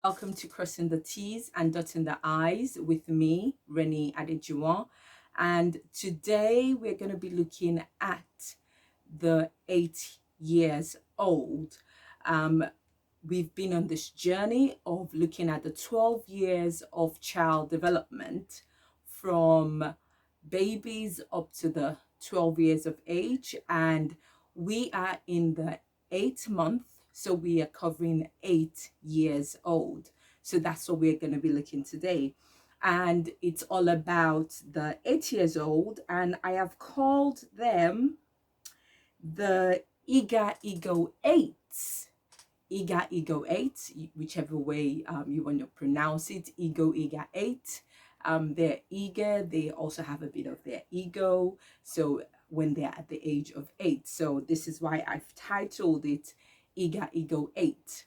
Welcome to Crossing the T's and Dotting the I's with me, Renny Adejuwon. And today we're going to be looking at the 8 years old. Um, we've been on this journey of looking at the 12 years of child development from babies up to the 12 years of age. And we are in the 8th month, so we are covering 8 years old. So that's what we're going to be looking today. And it's all about the 8 years old, and I have called them the Iga Ego Eights. Iga Ego 8, whichever way you want to pronounce it. Iga 8. They're eager. They also have a bit of their ego. So when they're at the age of 8. So this is why I've titled it Iga Ego 8.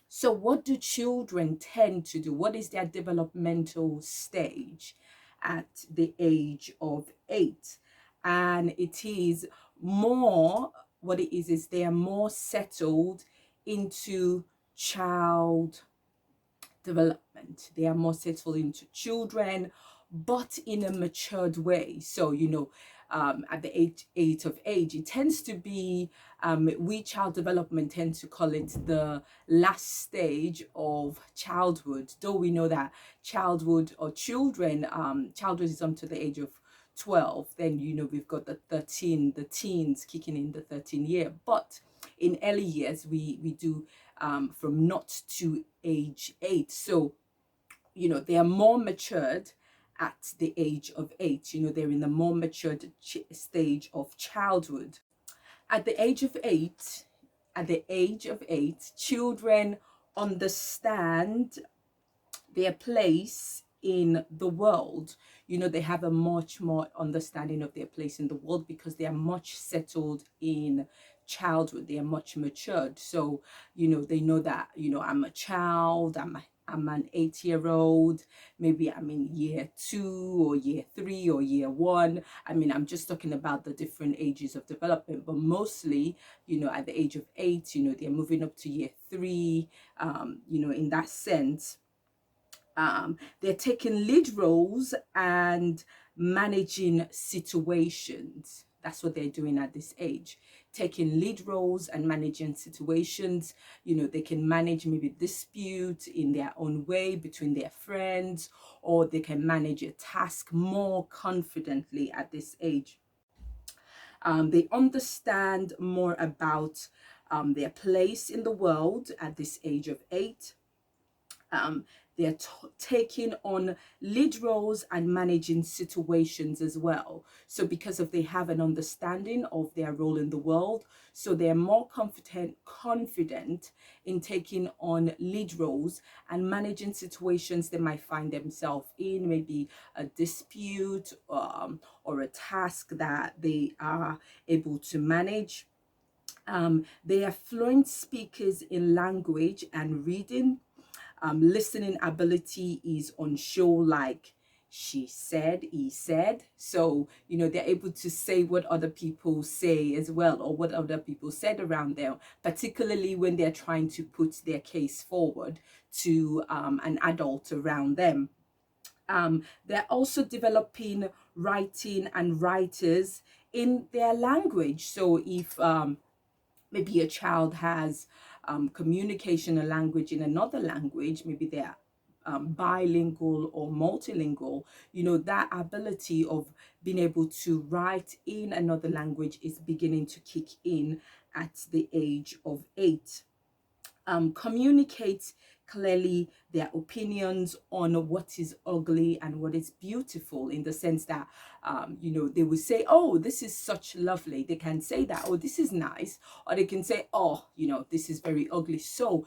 So what do children tend to do? What is their developmental stage at the age of 8? And it is more, what it is they are more settled into child development. They are more settled into children, but in a matured way. So, at the age of age, it tends to be, we child development tend to call it the last stage of childhood. Though we know that childhood or children, childhood is up to the age of 12. Then, we've got the teens kicking in the 13 year. But in early years, we do from not to age 8. So, they are more matured at the age of 8. They're in the more matured stage of childhood. At the age of 8, children understand their place in the world. They have a much more understanding of their place in the world because they are much settled in childhood. They are much matured. So, they know that, I'm a child, I'm an 8-year-old, maybe I'm in year 2 or year 3 or year 1. I'm just talking about the different ages of development, but mostly, at the age of 8, they're moving up to year 3, in that sense. They're taking lead roles and managing situations. That's what they're doing at this age, taking lead roles and managing situations. They can manage maybe dispute in their own way between their friends, or they can manage a task more confidently at this age. They understand more about their place in the world at this age of 8. um, they're taking on lead roles and managing situations as well. So because of they have an understanding of their role in the world, so they're more confident in taking on lead roles and managing situations they might find themselves in, maybe a dispute or a task that they are able to manage. They are fluent speakers in language and reading. Listening ability is on show, like she said, he said. So, they're able to say what other people say as well, or what other people said around them, particularly when they're trying to put their case forward to an adult around them. They're also developing writing and writers in their language. So if maybe a child has communication a language in another language, maybe they're bilingual or multilingual, that ability of being able to write in another language is beginning to kick in at the age of 8. Communicate clearly their opinions on what is ugly and what is beautiful, in the sense that they will say, oh, this is such lovely. They can say that, oh, this is nice, or they can say, oh, this is very ugly. So,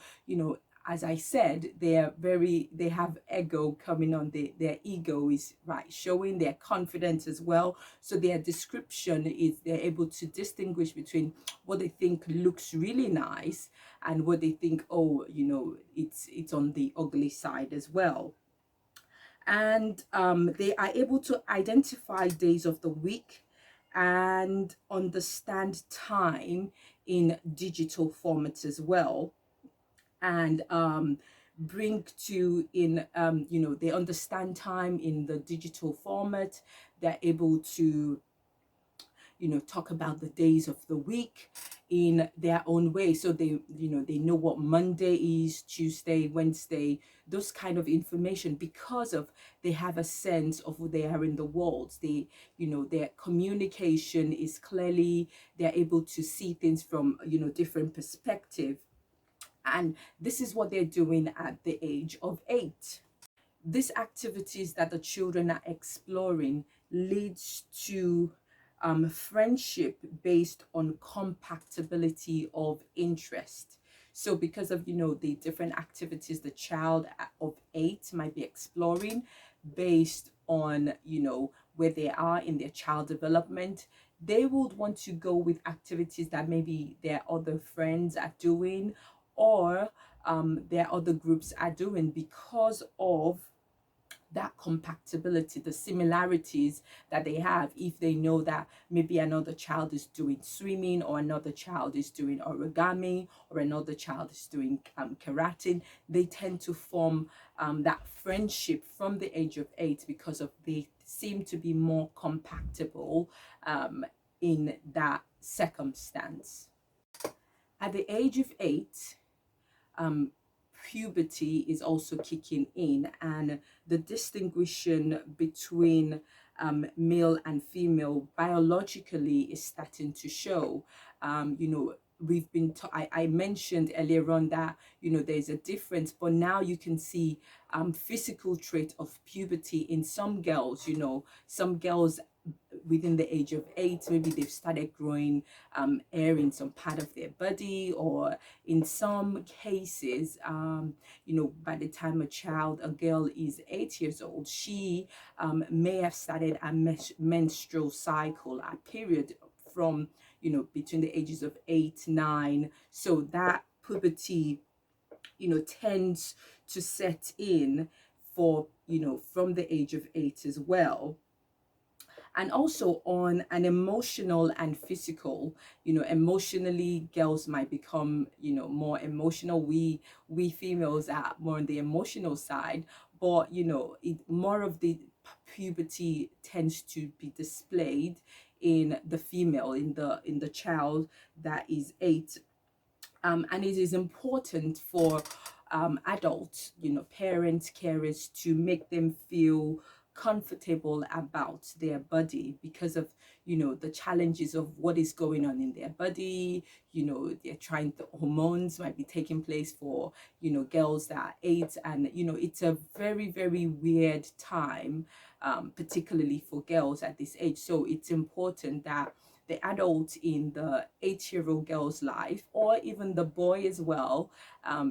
as I said, they have ego coming on. Their ego is right showing. Their confidence as well. So their description is, they're able to distinguish between what they think looks really nice and what they think, oh, it's on the ugly side as well. And they are able to identify days of the week and understand time in digital formats as well. And bring to in you know, they understand time in the digital format. They're able to, you know, talk about the days of the week in their own way. So they, you know, they know what Monday is, Tuesday, Wednesday, those kind of information, because of they have a sense of who they are in the world. They, you know, their communication is clearly, they're able to see things from, you know, different perspective. And this is what they're doing at the age of 8. These activities that the children are exploring leads to friendship based on compatibility of interest. So because of, you know, the different activities the child of 8 might be exploring based on, you know, where they are in their child development, they would want to go with activities that maybe their other friends are doing, or their other groups are doing, because of that compatibility, the similarities that they have. If they know that maybe another child is doing swimming, or another child is doing origami, or another child is doing karate, they tend to form that friendship from the age of 8, because of they seem to be more compatible in that circumstance. At the age of 8, um, puberty is also kicking in, and the distinguishing between male and female biologically is starting to show. You know, we've been I mentioned earlier on that, you know, there's a difference, but now you can see physical trait of puberty in some girls. You know, some girls within the age of 8, maybe they've started growing hair in some part of their body, or in some cases, you know, by the time a girl is 8 years old, she may have started a menstrual cycle, a period from, you know, between the ages of 8, 9. So that puberty, you know, tends to set in for, you know, from the age of 8 as well. And also on an emotional and physical, you know, emotionally, girls might become, you know, more emotional. We females are more on the emotional side, but you know, more of the puberty tends to be displayed in the female, in the child that is 8. And it is important for adults, you know, parents, carers, to make them feel comfortable about their body, because of, you know, the challenges of what is going on in their body. You know, they're trying, the hormones might be taking place for, you know, girls that are 8, and you know, it's a very, very weird time, particularly for girls at this age. So it's important that the adult in the 8-year-old girl's life, or even the boy as well,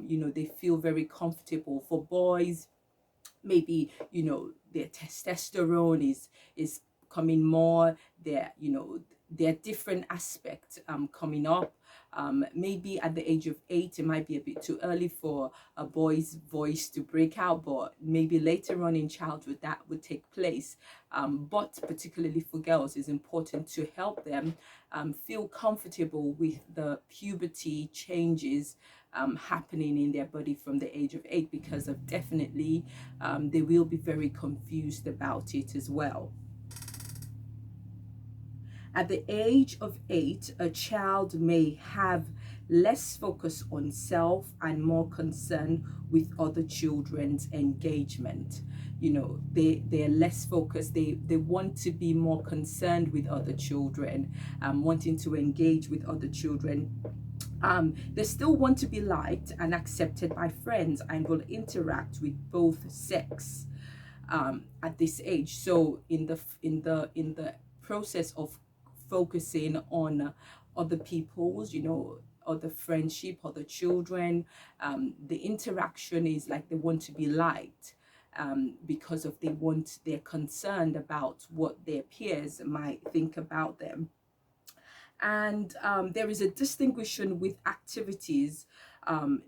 you know, they feel very comfortable. For boys, maybe, you know, their testosterone is coming more, their, you know, their different aspects coming up. Maybe at the age of 8, it might be a bit too early for a boy's voice to break out, but maybe later on in childhood that would take place. But particularly for girls, it's important to help them feel comfortable with the puberty changes happening in their body from the age of 8, because of definitely they will be very confused about it as well. At the age of 8, a child may have less focus on self and more concern with other children's engagement. You know, they're less focused. They want to be more concerned with other children, wanting to engage with other children. They still want to be liked and accepted by friends, and will interact with both sex at this age. So in the process of focusing on other people's, you know, other friendship, other children, the interaction is like they want to be liked. Because of they're concerned about what their peers might think about them. And there is a distinction with activities,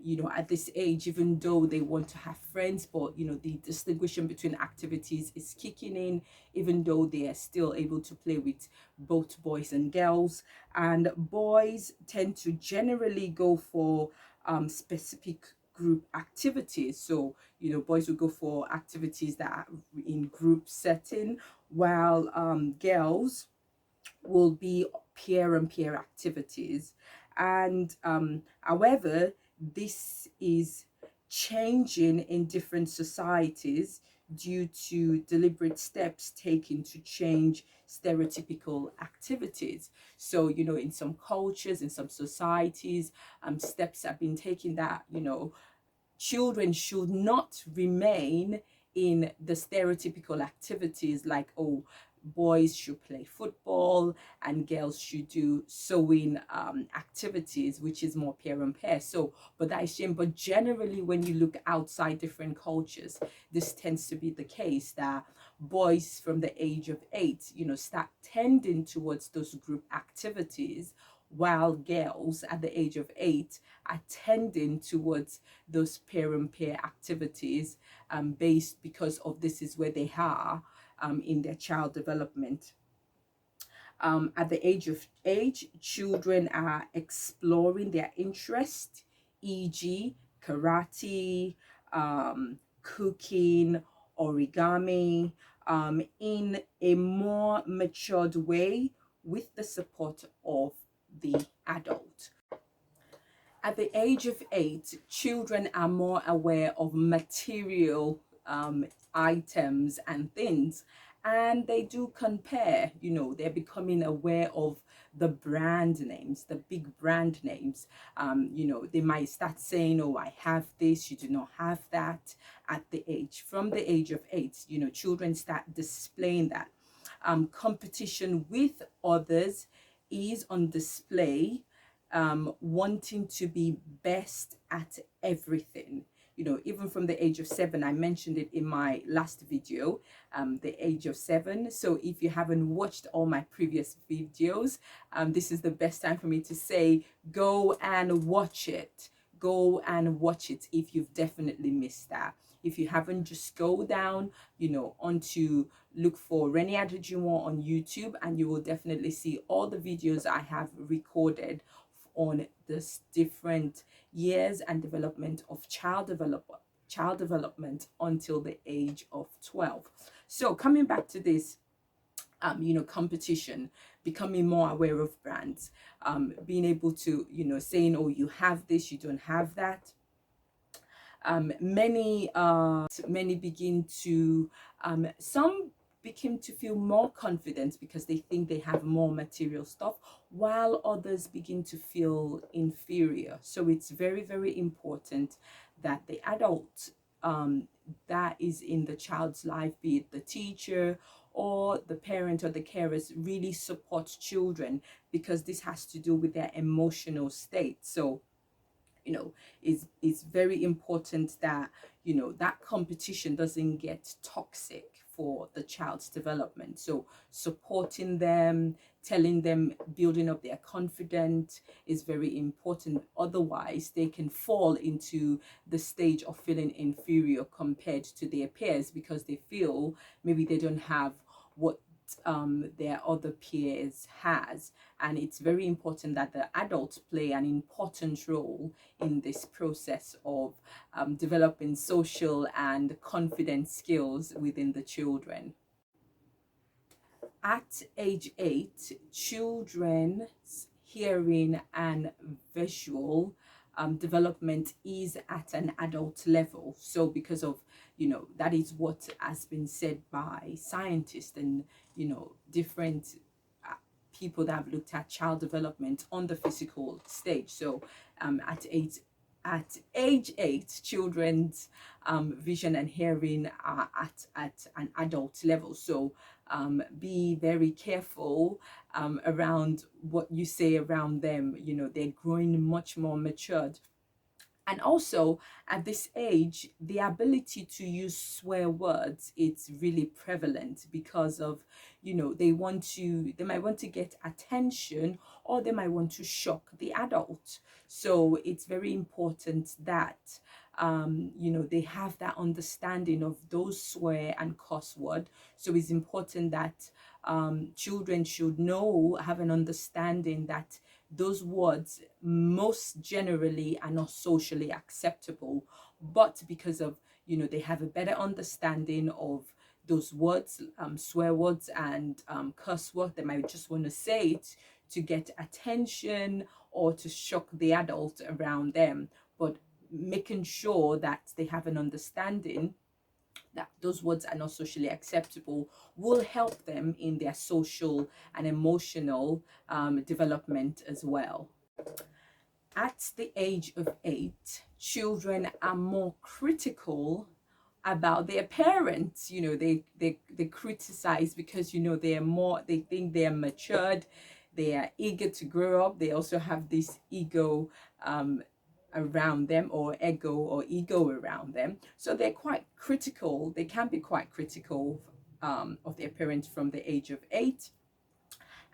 you know, at this age, even though they want to have friends, but you know, the distinction between activities is kicking in, even though they are still able to play with both boys and girls. And boys tend to generally go for specific group activities. So, boys will go for activities that are in group setting, while girls will be peer and peer activities. And however, this is changing in different societies due to deliberate steps taken to change stereotypical activities. So, in some cultures, in some societies, steps have been taken that, children should not remain in the stereotypical activities like, oh, boys should play football and girls should do sewing activities, which is more peer and pair. So, but that is shame. But generally, when you look outside different cultures, this tends to be the case that boys from the age of 8, start tending towards those group activities, while girls at the age of 8 are tending towards those peer and peer activities, based because of this is where they are in their child development. At the age of 8, children are exploring their interest, e.g., karate, cooking, origami, in a more matured way with the support of the adult. At the age of 8, children are more aware of material items and things, and they do compare. They're becoming aware of the brand names, the big brand names. They might start saying, oh, I have this, you do not have that. From the age of 8, children start displaying that. Competition with others is on display, wanting to be best at everything. Even from the age of 7, I mentioned it in my last video, the age of 7. So if you haven't watched all my previous videos, this is the best time for me to say, go and watch it. Go and watch it if you've definitely missed that. If you haven't, just go down, onto look for Renny Adejuwon on YouTube, and you will definitely see all the videos I have recorded on this different years and development of child development until the age of 12. So coming back to this, competition, becoming more aware of brands, being able to, saying, oh, you have this, you don't have that. Many begin to some begin to feel more confident because they think they have more material stuff, while others begin to feel inferior. So it's very, very important that the adult that is in the child's life, be it the teacher or the parent or the carers, really support children, because this has to do with their emotional state. So it's very important that that competition doesn't get toxic for the child's development. So supporting them, telling them, building up their confidence is very important. Otherwise, they can fall into the stage of feeling inferior compared to their peers, because they feel maybe they don't have what their other peers has. And it's very important that the adults play an important role in this process of developing social and confidence skills within the children. At age 8, children's hearing and visual development is at an adult level. So because of, that is what has been said by scientists and, different people that have looked at child development on the physical stage. So at age 8, children's vision and hearing are at an adult level. So be very careful around what you say around them. They're growing much more matured. And also at this age, the ability to use swear words, it's really prevalent because of, they might want to get attention, or they might want to shock the adult. So it's very important that, they have that understanding of those swear and cuss word. So it's important that children should have an understanding that those words most generally are not socially acceptable, but because of, they have a better understanding of those words, swear words and curse words, they might just want to say it to get attention or to shock the adult around them. But making sure that they have an understanding that those words are not socially acceptable will help them in their social and emotional development as well. At the age of 8, children are more critical about their parents. They criticize because they think they're matured, they are eager to grow up. They also have this ego around them, or ego around them, so they're quite critical. They can be quite critical of their parents from the age of 8,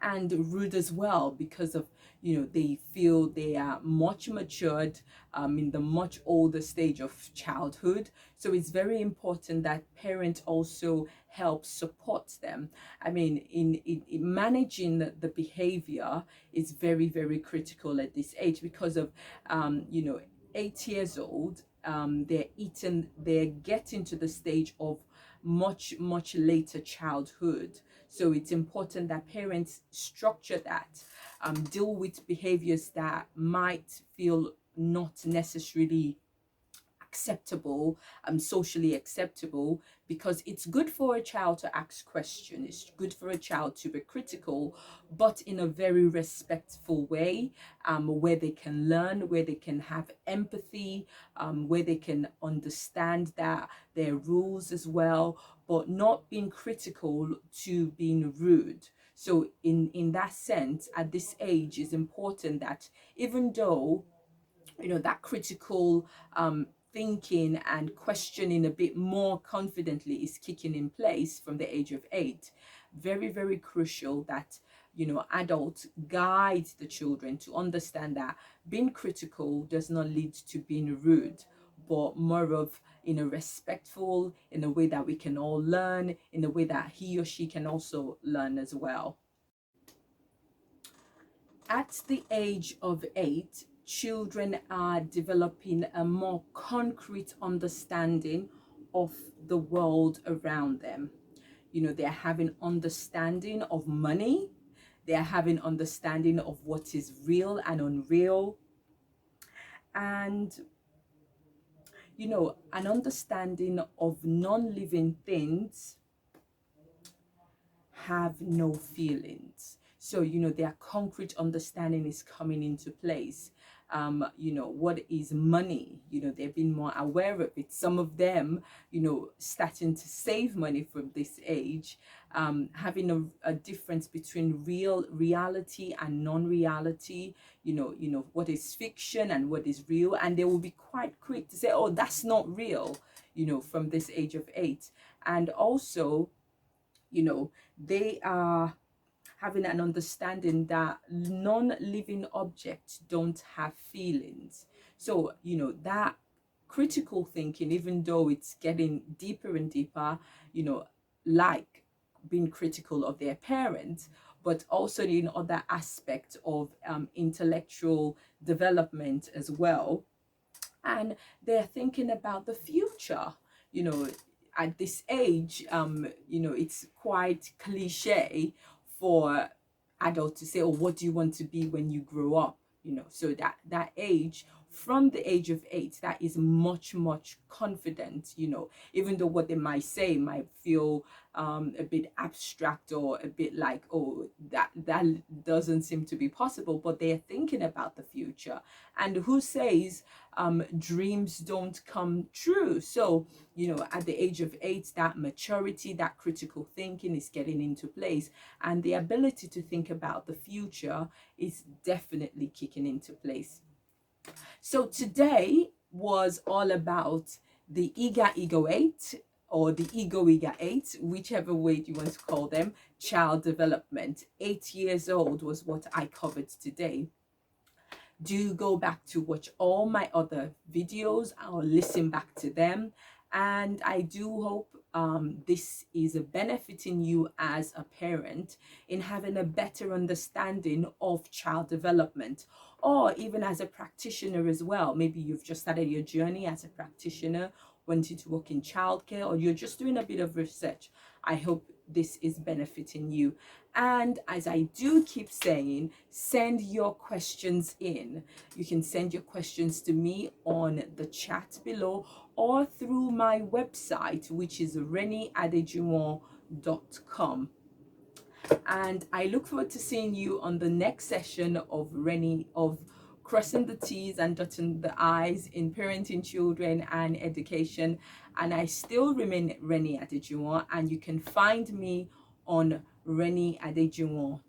and rude as well, because of they feel they are much matured in the much older stage of childhood. So it's very important that parents also help support them. I mean, in managing the behavior is very, very critical at this age, because of 8 years old, they're getting to the stage of much later childhood. So it's important that parents structure that, deal with behaviors that might feel not necessarily acceptable, socially acceptable, because it's good for a child to ask questions, it's good for a child to be critical, but in a very respectful way, where they can learn, where they can have empathy, where they can understand that their rules as well, but not being critical to being rude. So in that sense, at this age, is important that even though that critical thinking and questioning a bit more confidently is kicking in place from the age of 8, very, very crucial that adults guide the children to understand that being critical does not lead to being rude, but more of in a respectful, in a way that we can all learn, in a way that he or she can also learn as well. At the age of 8, children are developing a more concrete understanding of the world around them. They're having understanding of money, they're having understanding of what is real and unreal, and an understanding of non-living things have no feelings. So their concrete understanding is coming into place. What is money? They've been more aware of it. Some of them starting to save money from this age, having a difference between reality and non-reality, what is fiction and what is real, and they will be quite quick to say, oh, that's not real, from this age of 8. And also they are having an understanding that non-living objects don't have feelings. So that critical thinking, even though it's getting deeper and deeper, like being critical of their parents, but also in other aspects of intellectual development as well. And they're thinking about the future. At this age, it's quite cliche for adults to say, oh, what do you want to be when you grow up? So that age, from the age of 8, that is much confident. Even though what they might say might feel a bit abstract, or a bit like, oh, that doesn't seem to be possible, but they're thinking about the future. And who says dreams don't come true? So at the age of 8, that maturity, that critical thinking is getting into place, and the ability to think about the future is definitely kicking into place. So today was all about the Ego 8, or the Ego 8, whichever way you want to call them, child development. 8 years old was what I covered today. Do go back to watch all my other videos or listen back to them, And I do hope this is benefiting you as a parent in having a better understanding of child development, or even as a practitioner as well. Maybe you've just started your journey as a practitioner, wanting to work in childcare, or you're just doing a bit of research. I hope this is benefiting you. And as I do keep saying, send your questions in. You can send your questions to me on the chat below or through my website, which is rennyadejuwon.com. And I look forward to seeing you on the next session of Renny, of crossing the T's and dotting the I's in parenting children and education. And I still remain Renny Adejuwon, and you can find me on rennyadejuwon.com.